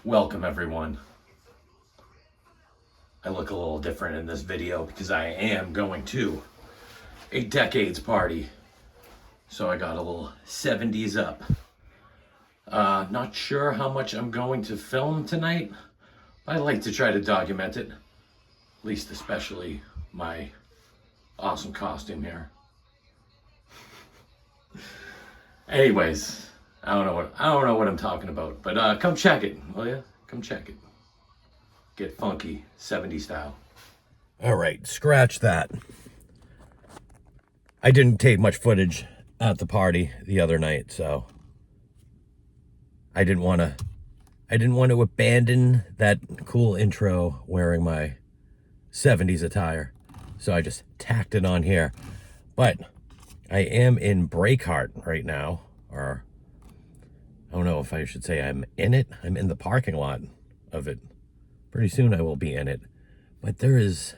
Welcome everyone. I look a little different in this video because I am going to a decades party. So I got a little 70s up. Not sure how much I'm going to film tonight. I like to try to document it. At least especially my awesome costume here. Anyways, I don't know what I'm talking about, but come check it, will ya? Come check it. Get funky, 70s style. All right, scratch that. I didn't take much footage at the party the other night, so I didn't want to abandon that cool intro wearing my 70s attire. So I just tacked it on here. But I am in Breakheart right now, or I don't know if I should say I'm in it. I'm in the parking lot of it. Pretty soon I will be in it. But there is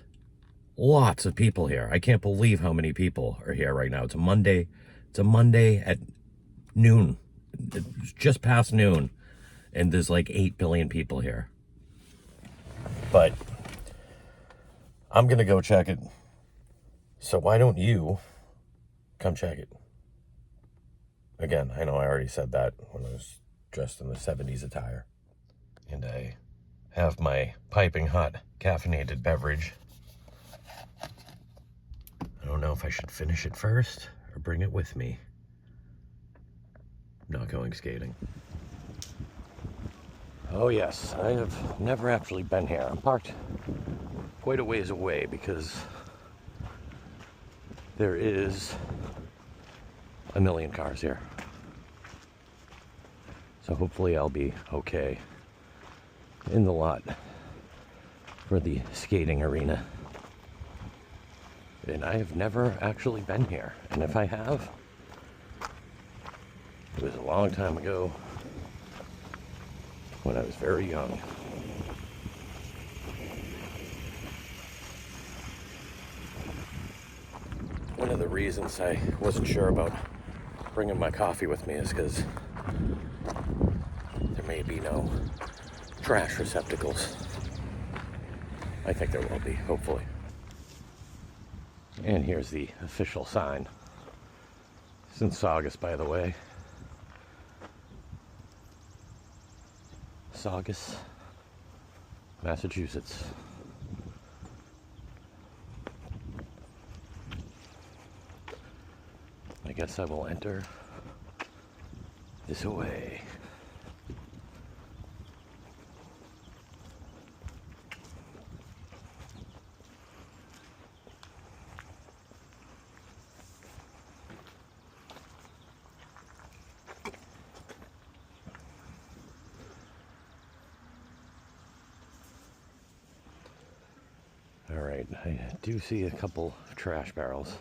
lots of people here. I can't believe how many people are here right now. It's a Monday. It's a Monday at noon. It's just past noon. And there's like 8 billion people here. But I'm going to go check it. So why don't you come check it? Again, I know I already said that when I was dressed in the 70s attire. And I have my piping hot caffeinated beverage. I don't know if I should finish it first or bring it with me. I'm not going skating. Oh yes, I have never actually been here. I'm parked quite a ways away because there is a million cars here. So hopefully I'll be okay in the lot for the skating arena. And I have never actually been here. And if I have, it was a long time ago when I was very young. One of the reasons I wasn't sure about bringing my coffee with me is because there may be no trash receptacles. I think there will be, hopefully. And here's the official sign. It's in Saugus, by the way. Saugus, Massachusetts. I guess I will enter this way. All right, I do see a couple of trash barrels.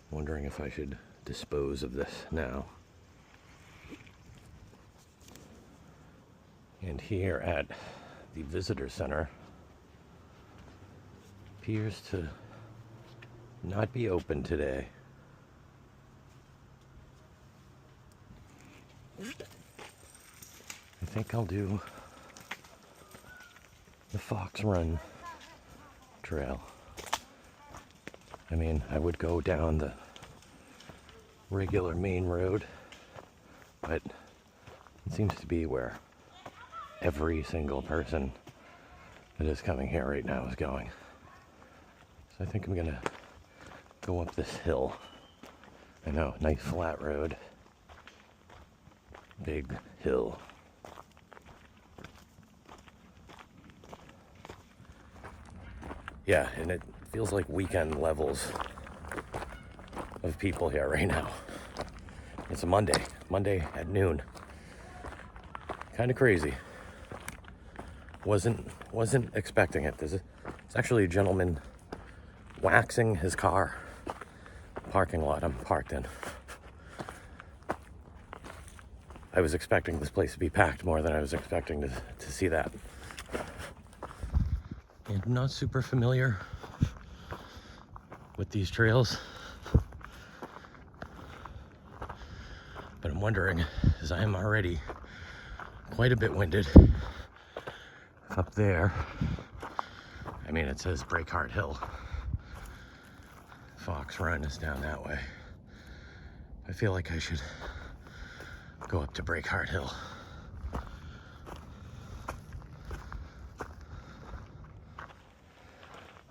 Wondering if I should dispose of this now. And here at the visitor center appears to not be open today. I think I'll do the Fox Run trail. I mean, I would go down the regular main road, but it seems to be where every single person that is coming here right now is going. So I think I'm gonna go up this hill. I know, nice flat road, big hill. Yeah, and it feels like weekend levels of people here right now. It's a Monday at noon. Kind of crazy. Wasn't expecting it. It's actually a gentleman waxing his car. Parking lot I'm parked in. I was expecting this place to be packed more than I was expecting to see that. And I'm not super familiar with these trails, but I'm wondering, as I am already quite a bit winded up there. I mean, it says Breakheart Hill. Fox Run is down that way. I feel like I should go up to Breakheart Hill.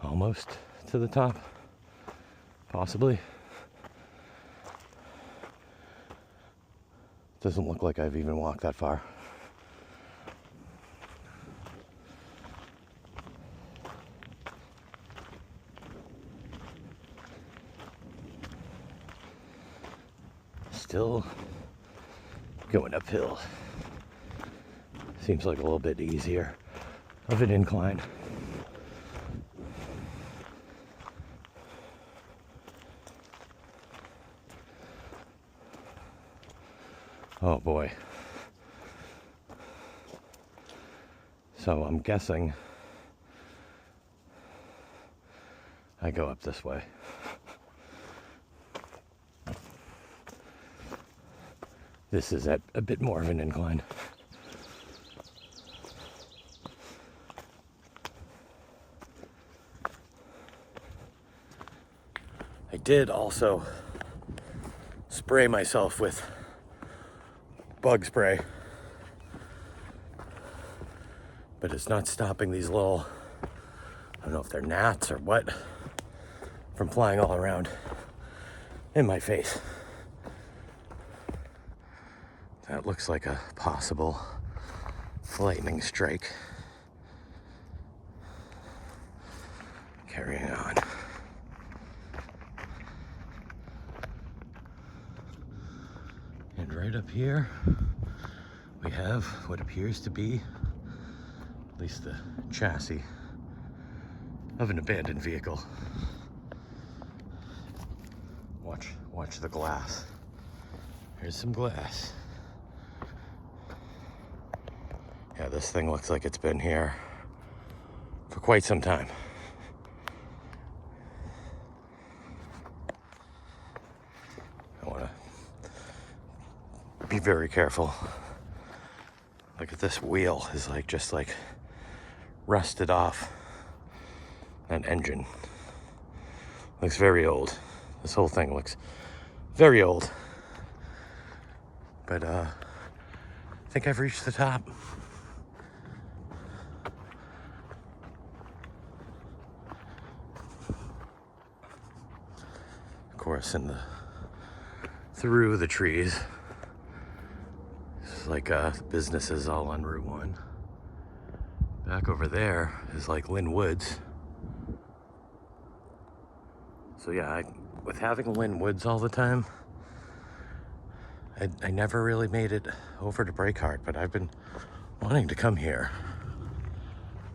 Almost to the top, possibly. Doesn't look like I've even walked that far. Still going uphill. Seems like a little bit easier of an incline. Oh boy. So I'm guessing I go up this way. This is at a bit more of an incline. I did also spray myself with bug spray, but it's not stopping these little, I don't know if they're gnats or what, from flying all around in my face. That looks like a possible lightning strike. Carrying on. And right up here, we have what appears to be at least the chassis of an abandoned vehicle. Watch the glass. Here's some glass. Yeah, this thing looks like it's been here for quite some time. I want to be very careful. Look at this wheel is just rusted off that engine. Looks very old. This whole thing looks very old. But I think I've reached the top. Of course, through the trees, it's like businesses all on Route 1. Back over there is like Lynn Woods. So yeah, with having Lynn Woods all the time, I never really made it over to Breakheart, but I've been wanting to come here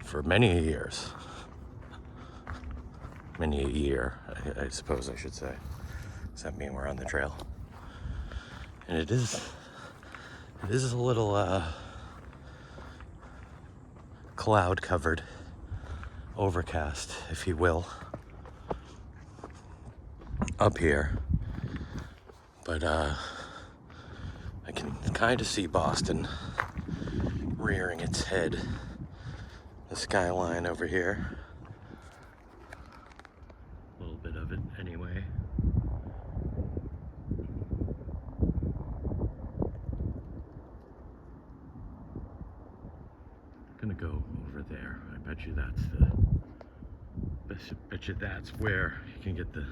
for many years. Many a year, I suppose I should say. Does that mean we're on the trail? And it is a little cloud covered, overcast, if you will, up here. But I can kind of see Boston rearing its head. The skyline over here. A little bit of it anyway. Gonna go over there. I bet you that's where you can get the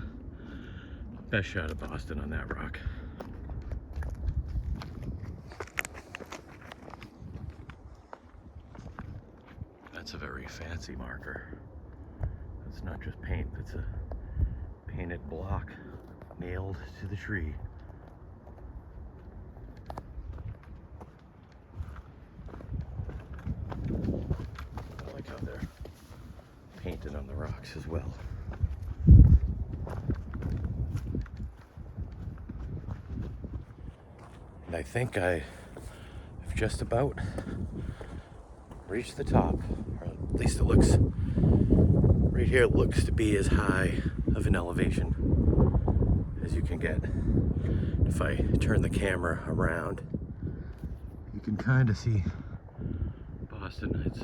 best shot of Boston on that rock. That's a very fancy marker. It's not just paint, it's a painted block nailed to the tree. I like how they're painted on the rocks as well. And I think I've just about reached the top, or at least it looks, right here it looks to be as high of an elevation as you can get. If I turn the camera around, you can kind of see Boston. It's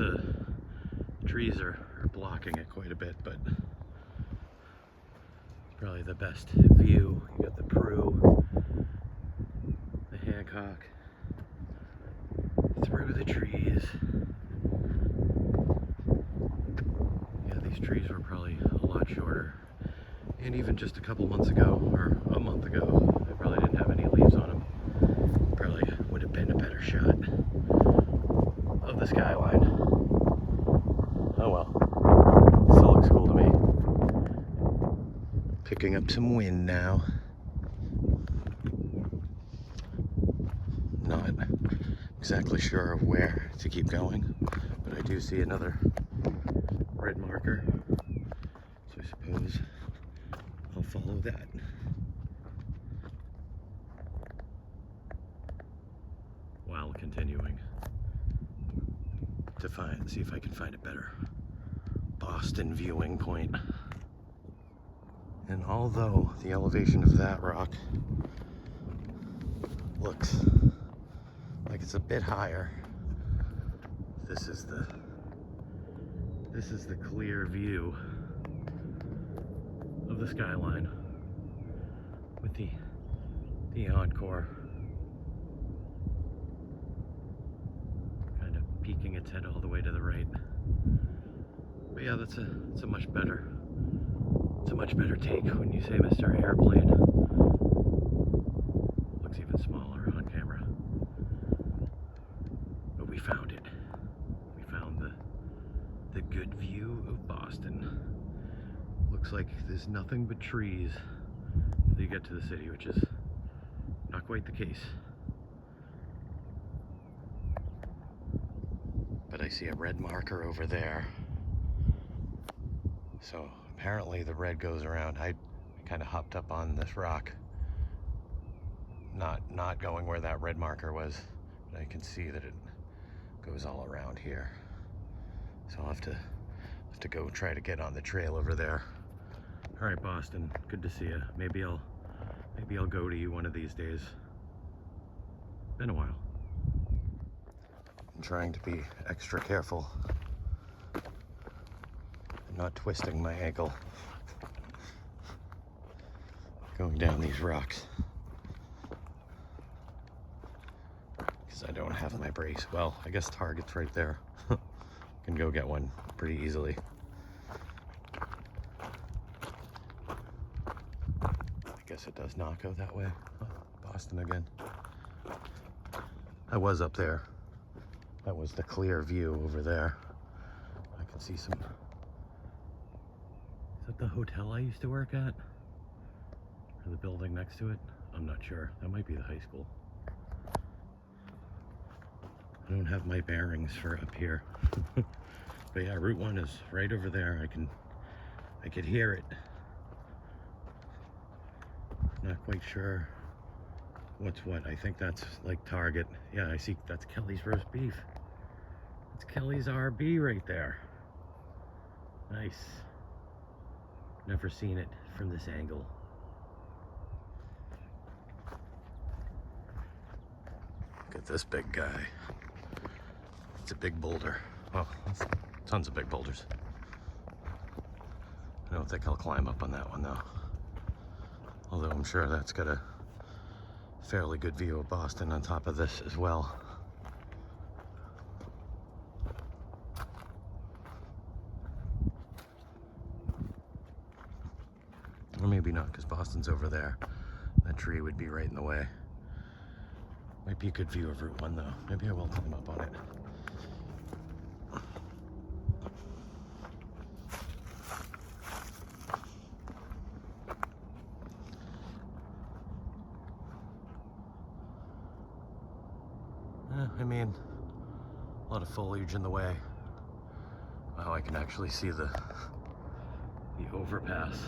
trees are blocking it quite a bit, but probably the best view. You got the Prue, the Hancock, through the trees. Yeah, these trees were probably a lot shorter. And even just a couple months ago, or a month ago, they probably didn't have any leaves on them. Probably would have been a better shot of the skyline. Oh well, still looks cool to me. Picking up some wind now. Not exactly sure of where to keep going, but I do see another red marker, so I suppose I'll follow that. While continuing to see if I can find a better Boston viewing point. And although the elevation of that rock looks like it's a bit higher, this is the clear view of the skyline with the Encore kind of peeking its head all the way to the right. But yeah, it's a much better take when you say Mr. Airplane. Looks even smaller on camera. But we found it. We found the good view of Boston. Looks like there's nothing but trees until you get to the city, which is not quite the case. But I see a red marker over there. So apparently the red goes around. I kind of hopped up on this rock, not going where that red marker was, but I can see that it goes all around here. So I'll have to go try to get on the trail over there. All right, Boston, good to see you. Maybe I'll go to you one of these days. Been a while. I'm trying to be extra careful, not twisting my ankle going down these rocks, because I don't have my brace. Well, I guess Target's right there. Can go get one pretty easily. I guess it does not go that way. Oh, Boston again. I was up there. That was the clear view over there. I can see some. Is that the hotel I used to work at? Or the building next to it? I'm not sure. That might be the high school. I don't have my bearings for up here. But yeah, Route 1 is right over there. I could hear it. Not quite sure what's what. I think that's like Target. Yeah, I see that's Kelly's roast beef. It's Kelly's RB right there. Nice. Never seen it from this angle. Look at this big guy. It's a big boulder. Oh, tons of big boulders. I don't think I'll climb up on that one though. Although I'm sure that's got a fairly good view of Boston on top of this as well. Or maybe not, because Boston's over there. That tree would be right in the way. Might be a good view of Route 1 though. Maybe I will climb up on it. I mean, a lot of foliage in the way. Wow, I can actually see the overpass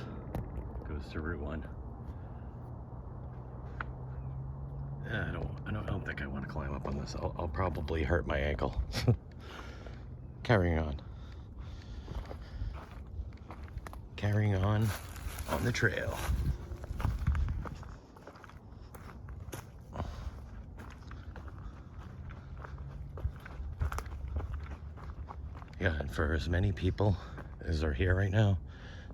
goes to Route 1. Yeah, I don't think I want to climb up on this. I'll probably hurt my ankle. Carrying on. Carrying on the trail. God, for as many people as are here right now,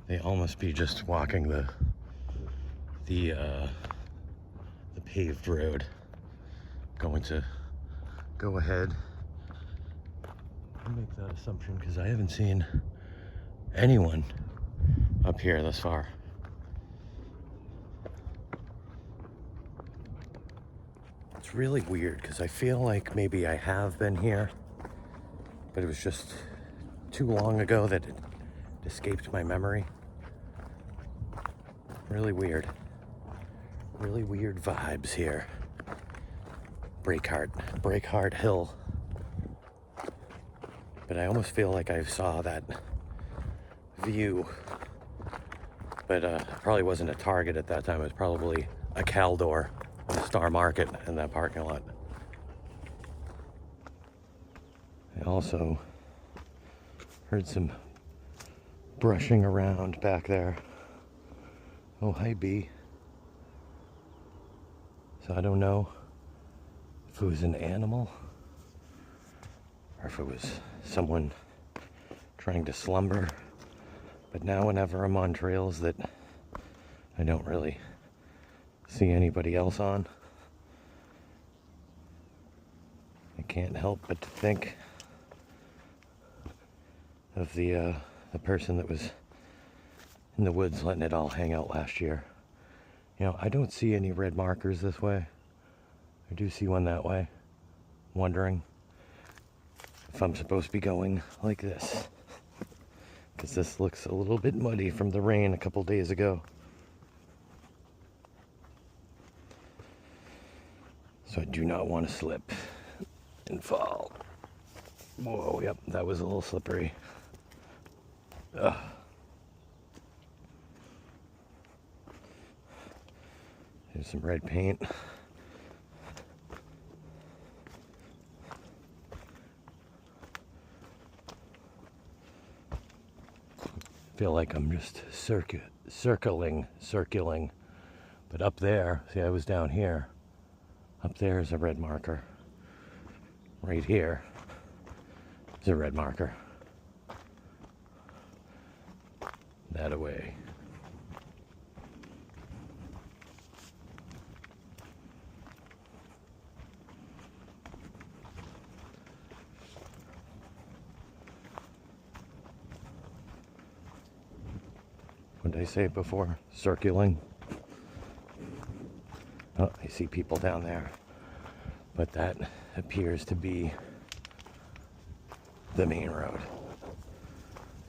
they all must be just walking the paved road. Going to go ahead and make that assumption because I haven't seen anyone up here thus far. It's really weird because I feel like maybe I have been here, but it was just too long ago that it escaped my memory. Really weird. Really weird vibes here. Breakheart Hill. But I almost feel like I saw that view. But it probably wasn't a Target at that time. It was probably a Caldor, a Star Market in that parking lot. I also heard some brushing around back there. Oh, hi, bee. So I don't know if it was an animal or if it was someone trying to slumber. But now whenever I'm on trails that I don't really see anybody else on, I can't help but to think of the person that was in the woods letting it all hang out last year. You know, I don't see any red markers this way. I do see one that way. Wondering if I'm supposed to be going like this, because this looks a little bit muddy from the rain a couple days ago. So I do not want to slip and fall. Whoa, yep, that was a little slippery. Ugh. There's some red paint. Feel like I'm just circling. But up there, see, I was down here. Up there is a red marker. Right here is a red marker. That away. What did I say before? Circling. Oh, I see people down there. But that appears to be the main road.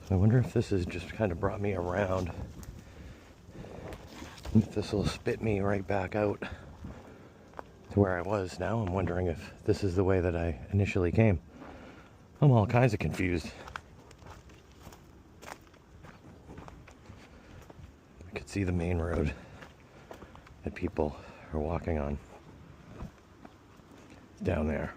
So I wonder if this has just kind of brought me around. If this will spit me right back out to where I was. Now I'm wondering if this is the way that I initially came. I'm all kinds of confused. I could see the main road that people are walking on. It's down there.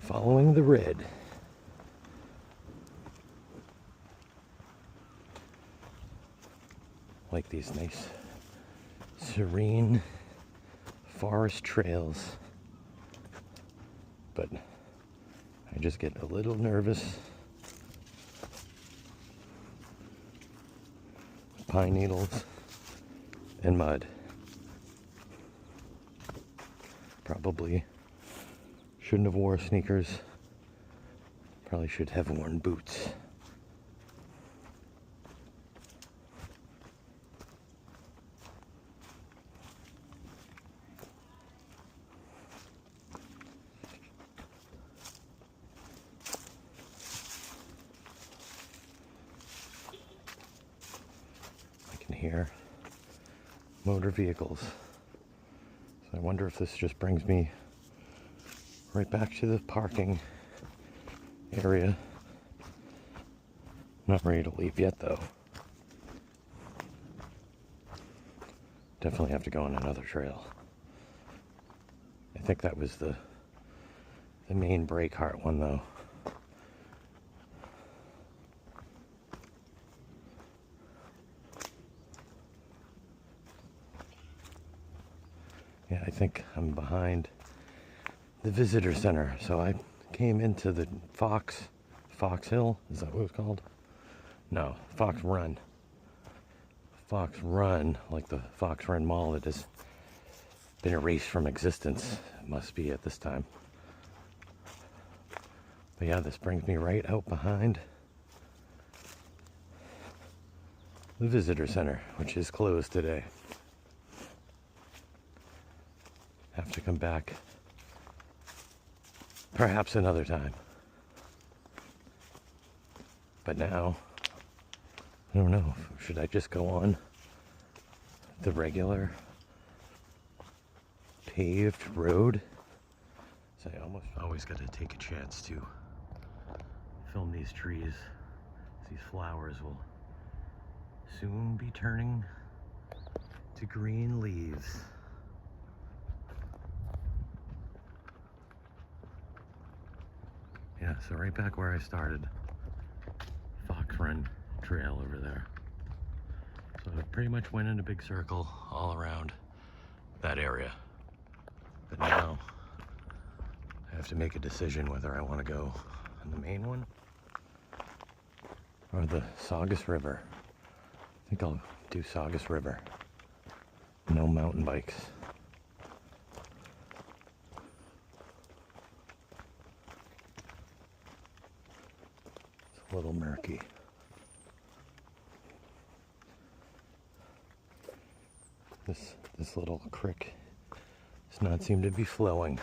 Following the red. Like these nice, serene forest trails. But I just get a little nervous. Pine needles and mud. Probably shouldn't have wore sneakers. Probably should have worn boots. I can hear motor vehicles. So I wonder if this just brings me right back to the parking area. Not ready to leave yet, though. Definitely have to go on another trail. I think that was the main Breakheart one, though. I think I'm behind the visitor center. So I came into the Fox Hill, is that what it's called? No, Fox Run. Fox Run, like the Fox Run Mall, it has been erased from existence. It must be at this time. But yeah, this brings me right out behind the visitor center, which is closed today. Have to come back perhaps another time. But now, I don't know, should I just go on the regular paved road? So I almost always got to take a chance to film these trees. These flowers will soon be turning to green leaves. Yeah, so right back where I started, Fox Run Trail over there. So I pretty much went in a big circle all around that area. But now I have to make a decision whether I want to go on the main one or the Saugus River. I think I'll do Saugus River. No mountain bikes. It's a little murky. This little creek does not seem to be flowing.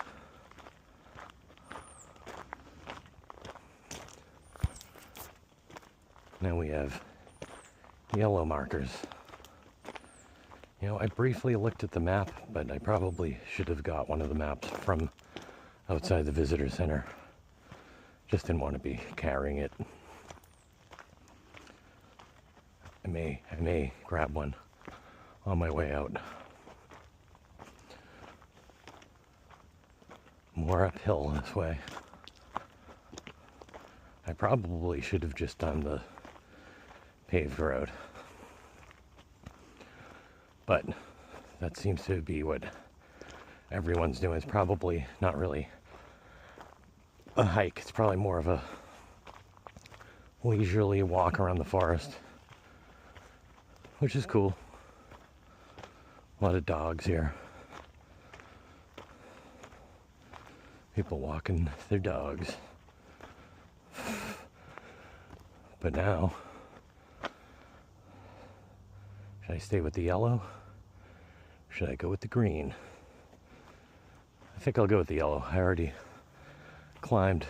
Now we have yellow markers. You know, I briefly looked at the map, but I probably should have got one of the maps from outside the visitor center. Just didn't want to be carrying it. I may grab one on my way out. More uphill this way. I probably should have just done the paved road. But that seems to be what everyone's doing. It's probably not really a hike. It's probably more of a leisurely walk around the forest, which is cool. A lot of dogs here. People walking their dogs. But now, should I stay with the yellow? Or should I go with the green? I think I'll go with the yellow. I already climbed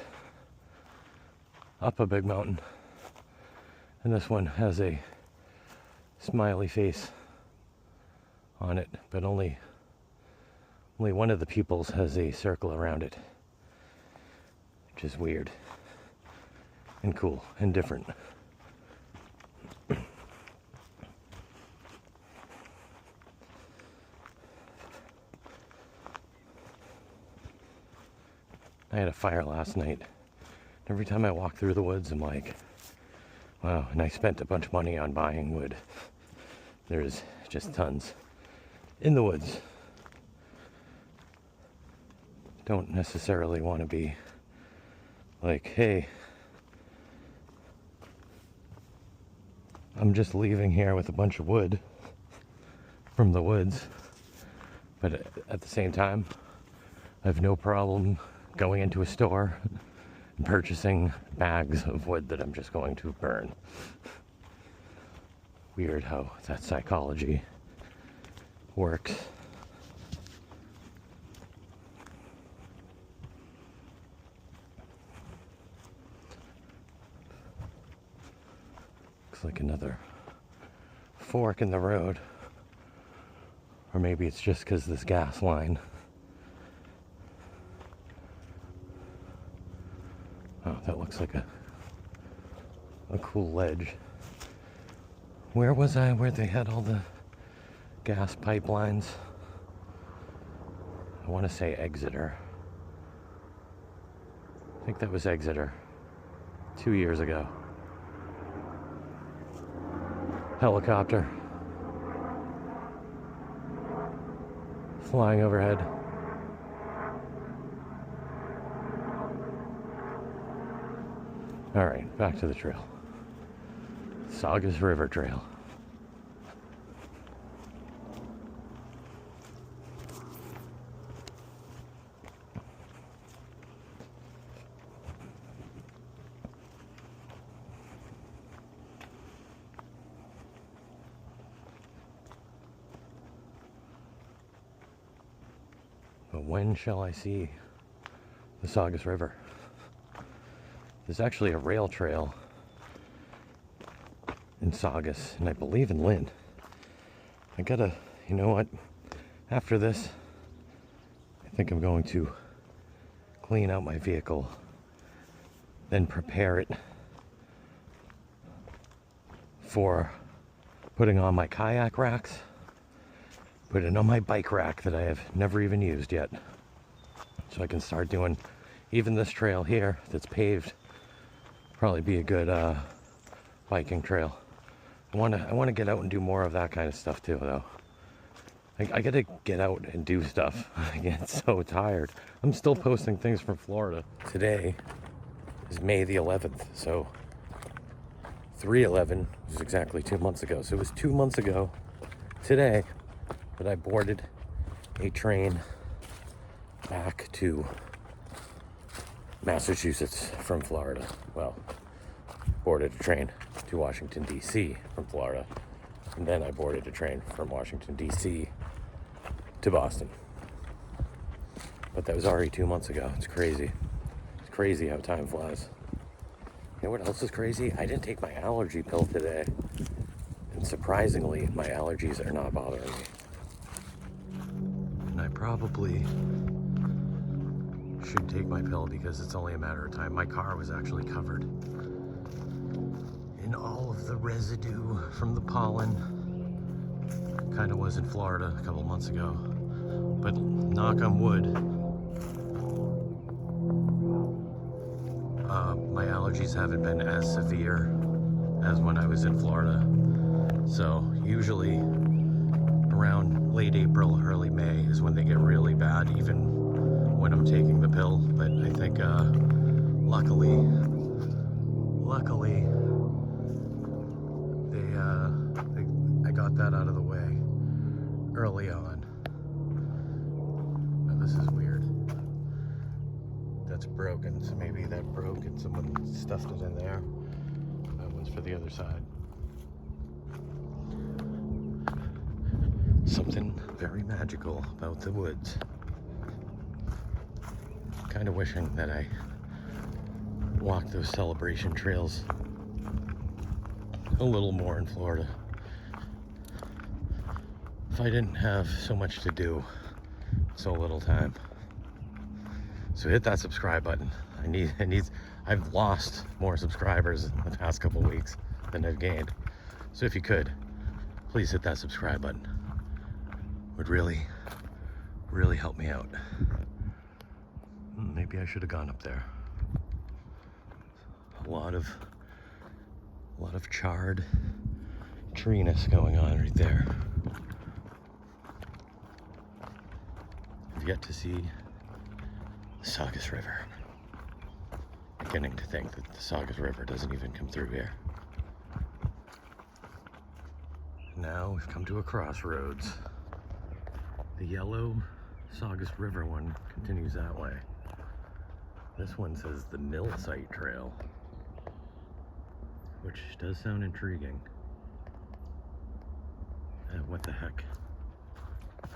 up a big mountain, and this one has a smiley face on it, but only one of the peoples has a circle around it, which is weird and cool and different. I had a fire last night. Every time I walk through the woods, I'm like, wow, and I spent a bunch of money on buying wood. There's just tons in the woods. Don't necessarily want to be like, hey, I'm just leaving here with a bunch of wood from the woods. But at the same time, I have no problem going into a store and purchasing bags of wood that I'm just going to burn. Weird how that psychology works. Looks like another fork in the road. Or maybe it's just because this gas line. Oh, that looks like a cool ledge. Where was I? Where they had all the gas pipelines? I want to say Exeter. I think that was Exeter 2 years ago. Helicopter flying overhead. All right, back to the trail. Saugus River Trail. But when shall I see the Saugus River? There's actually a rail trail in Saugus, and I believe in Lynn. I gotta, you know what? After this, I think I'm going to clean out my vehicle, then prepare it for putting on my kayak racks, put it on my bike rack that I have never even used yet. So I can start doing even this trail here that's paved. Probably be a good biking trail. I want to get out and do more of that kind of stuff too, though. I gotta get out and do stuff. I get so tired. I'm still posting things from Florida. Today is May the 11th, so 3/11 was exactly 2 months ago. So it was 2 months ago today that I boarded a train back to Massachusetts from Florida. Well, boarded a train to Washington, D.C. from Florida. And then I boarded a train from Washington, D.C. to Boston. But that was already 2 months ago. It's crazy. It's crazy how time flies. You know what else is crazy? I didn't take my allergy pill today. And surprisingly, my allergies are not bothering me. And I probably should take my pill because it's only a matter of time. My car was actually covered in all of the residue from the pollen. Kind of was in Florida a couple months ago. But knock on wood, my allergies haven't been as severe as when I was in Florida. So usually around late April, early May is when they get really bad, even when I'm taking the pill. But I think luckily I got that out of the way early on. Now this is weird. That's broken, so maybe that broke and someone stuffed it in there. That one's for the other side. Something very magical about the woods. Kind of wishing that I walked those celebration trails a little more in Florida. If I didn't have so much to do, so little time. So hit that subscribe button. I've lost more subscribers in the past couple weeks than I've gained. So if you could, please hit that subscribe button. Would really help me out. Maybe I should have gone up there. A lot of charred treeness going on right there. I've yet to see the Saugus River. Beginning to think that the Saugus River doesn't even come through here. Now we've come to a crossroads. The yellow Saugus River one continues that way. This one says the Mill Site Trail, which does sound intriguing. What the heck? I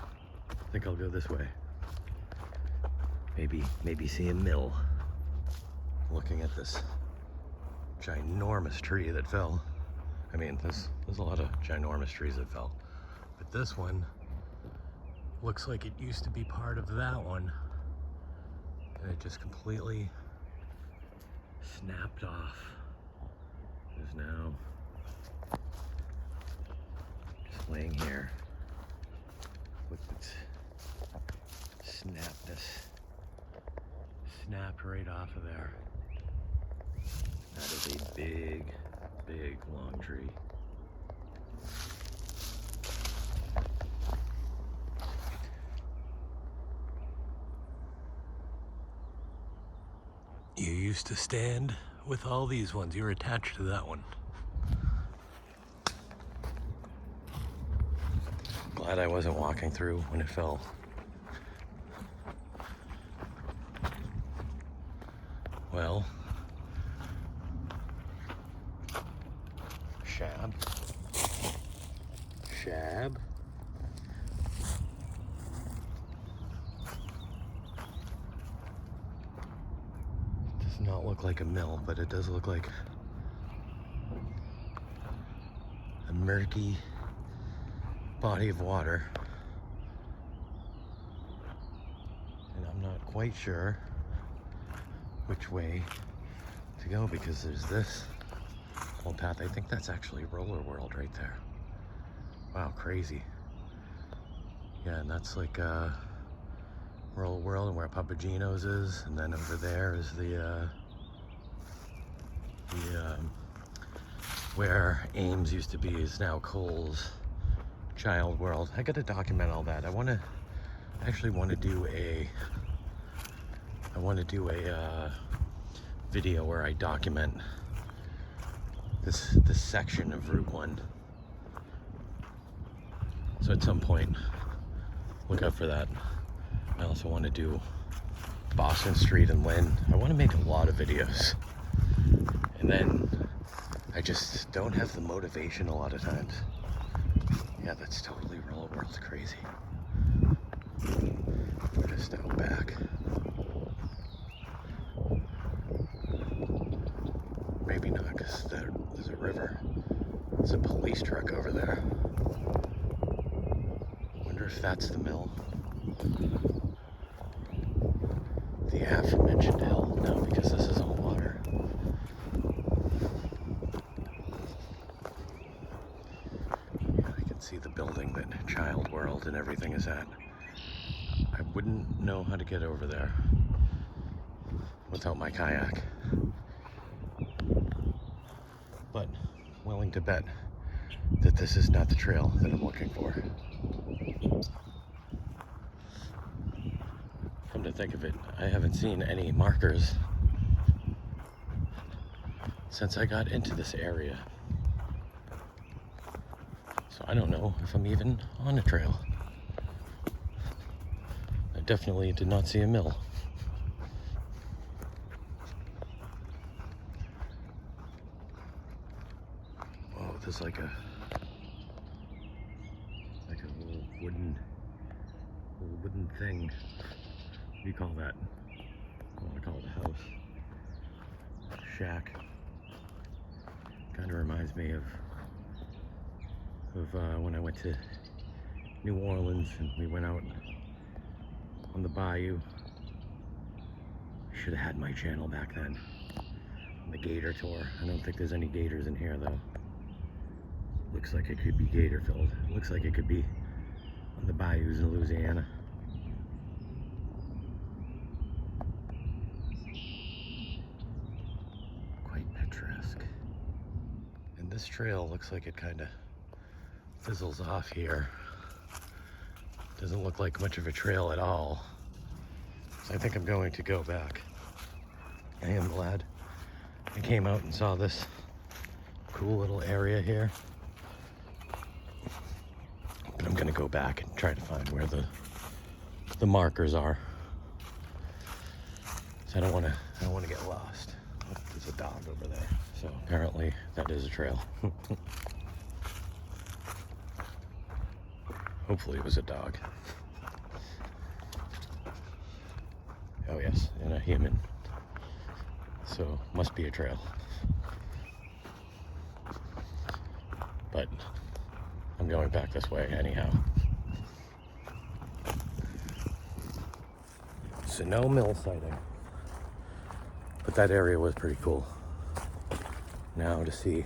think I'll go this way. Maybe see a mill. Looking at this ginormous tree that fell. I mean, there's a lot of ginormous trees that fell, but this one looks like it used to be part of that one, and it just completely snapped off. Is now just laying here with its snapped right off of there. That is a big long tree. used to stand with all these ones. You're attached to that one. Glad I wasn't walking through when it fell. Well, Shab. Does not look like a mill, but it does look like a murky body of water. And I'm not quite sure which way to go because there's this whole path. I think that's actually Roller World right there. Wow, crazy. Yeah, and that's like Roller World and where Papagino's is, and then over there is the where Ames used to be is now Cole's Child World. I gotta document all that. I actually want to do a video where I document this section of Route 1. So at some point, look out for that. I also want to do Boston Street and Lynn. I want to make a lot of videos. And then I just don't have the motivation a lot of times. Yeah, that's totally Roller World crazy. Just out back. Maybe not, because there's a river. There's a police truck over there. Wonder if that's the mill. The aforementioned hill. No, because this is all water. Yeah, I can see the building that Child World and everything is at. I wouldn't know how to get over there without my kayak. But willing to bet that this is not the trail that I'm looking for. Come to think of it, I haven't seen any markers since I got into this area. So I don't know if I'm even on a trail. I definitely did not see a mill. Whoa, there's like a little wooden thing. What do you call that? I want to call it a house. Shack. Kind of reminds me of when I went to New Orleans and we went out on the bayou. Should have had my channel back then. On the gator tour. I don't think there's any gators in here though. Looks like it could be gator filled. Looks like it could be on the bayous in Louisiana. Quite picturesque. And this trail looks like it kind of fizzles off here. Doesn't look like much of a trail at all. So I think I'm going to go back. I am glad I came out and saw this cool little area here. But I'm gonna go back and try to find where the markers are. So I don't wanna get lost. Oh, there's a dog over there. So apparently that is a trail. Hopefully it was a dog. Oh yes, and a human. So must be a trail. But I'm going back this way anyhow. So no mill sighting. But that area was pretty cool. Now to see,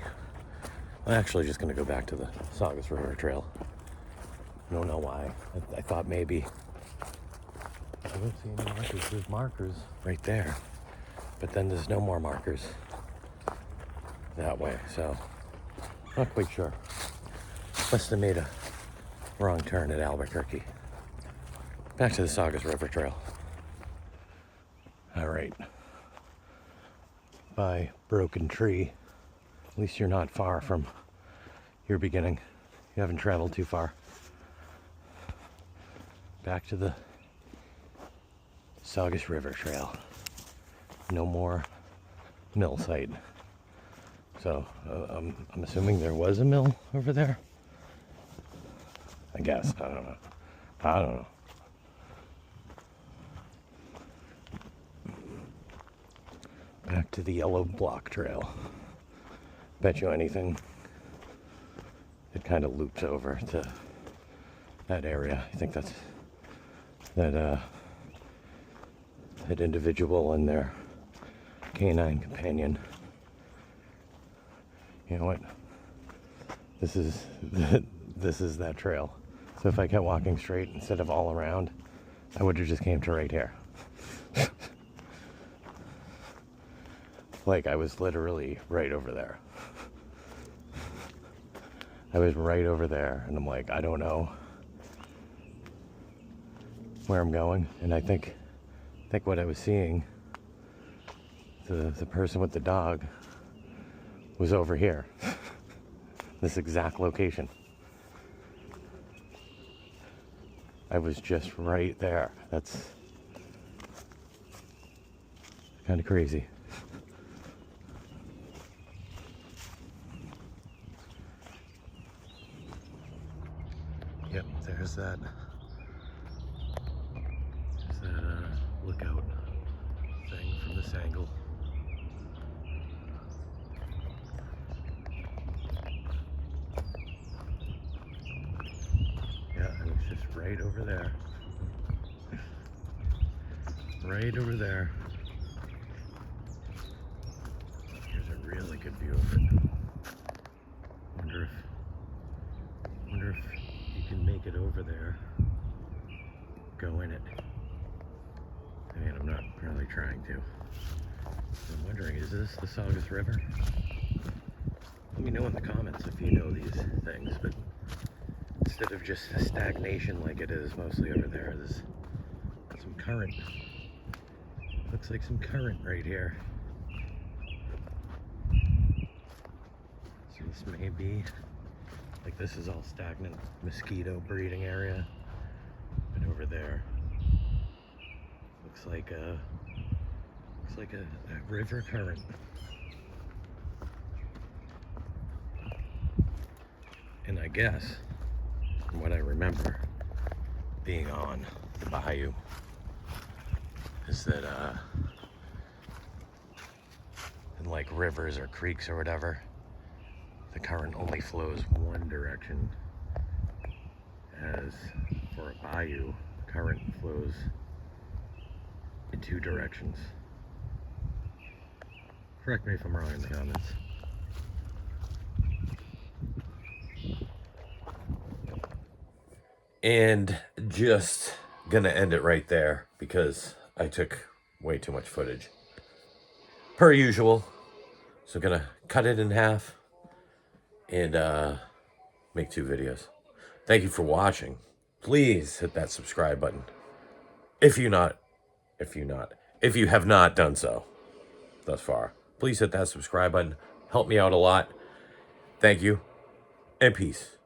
I'm actually just gonna go back to the Saugus River Trail. I don't know why. I thought maybe I don't see any markers. There's markers right there, but then there's no more markers that way, so not quite sure. Must have made a wrong turn at Albuquerque. Back to the Saugus River Trail. All right, by Broken Tree. At least you're not far from your beginning. You haven't traveled too far. Back to the Saugus River Trail. No more mill site. So I'm assuming there was a mill over there. I guess. I don't know. I don't know. Back to the yellow block trail. Bet you anything, it kind of loops over to that area. I think that's that individual and their canine companion. You know what? This is that trail. So if I kept walking straight instead of all around, I would have just came to right here. Like I was literally right over there. I was right over there, and I'm like, I don't know where I'm going. And I think what I was seeing, the person with the dog was over here. This exact location. I was just right there. That's kind of crazy. Yep, there's that lookout thing from this angle. Yeah, it was just right over there. Right over there. Here's a really good view of it. Wonder if you can make it over there. Go in it. I mean, I'm not really trying to. I'm wondering, is this the Saugus River? Let me know in the comments if you know these things, but instead of just stagnation like it is mostly over there, there's some current. Looks like some current right here. So this may be, like this is all stagnant mosquito breeding area. But over there, looks like a river current. And I guess, from what I remember being on the bayou, is that in like rivers or creeks or whatever, the current only flows one direction, as for a bayou, current flows in two directions. Correct me if I'm wrong in the comments. And just gonna end it right there because I took way too much footage, per usual. So gonna cut it in half and make 2 videos. Thank you for watching. Please hit that subscribe button if you have not done so thus far. Please hit that subscribe button. Help me out a lot. Thank you and peace.